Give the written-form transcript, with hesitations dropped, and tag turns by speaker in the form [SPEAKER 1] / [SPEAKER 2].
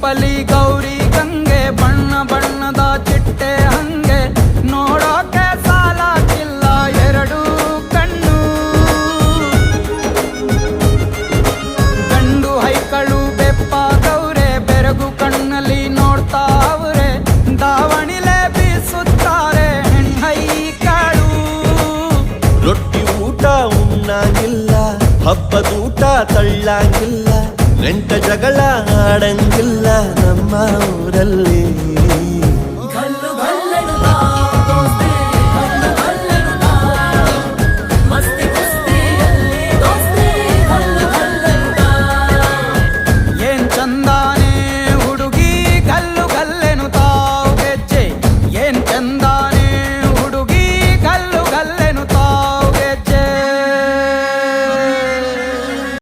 [SPEAKER 1] ರೂಪಲಿ ಗೌರಿ ಗಂಗೆ ಬಣ್ಣ ಬಣ್ಣದ ಚಿಟ್ಟೆ ಹಂಗೆ ನೋಡೋಕೆ ಸಾಲಾಗಿಲ್ಲ ಎರಡು ಕಣ್ಣು. ಗಂಡು ಹೈಕಳು ಬೆಪ್ಪಾಗವ್ರೆ ಬೆರಗು ಕಣ್ಣಲ್ಲಿ ನೋಡ್ತಾ ಅವ್ರೆ ದಾವಣಿಲೆ ಬೀಸುತ್ತಾರೆ ಹೆಣ್ಣೈಕಳು.
[SPEAKER 2] ರೊಟ್ಟಿ ಊಟ ಉಣ್ಣಾಗಿಲ್ಲ ಹಬ್ಬದೂಟ ತಳ್ಳಾಗಿಲ್ಲ ನೆಂಟ ಜಗಳ ಆಡಂಗಿಲ್ಲ ನಮ್ಮ ಊರಲ್ಲಿ.
[SPEAKER 3] ಗಲ್ಲು ಗಲ್ಲೆನ್ನುತ್ತಾ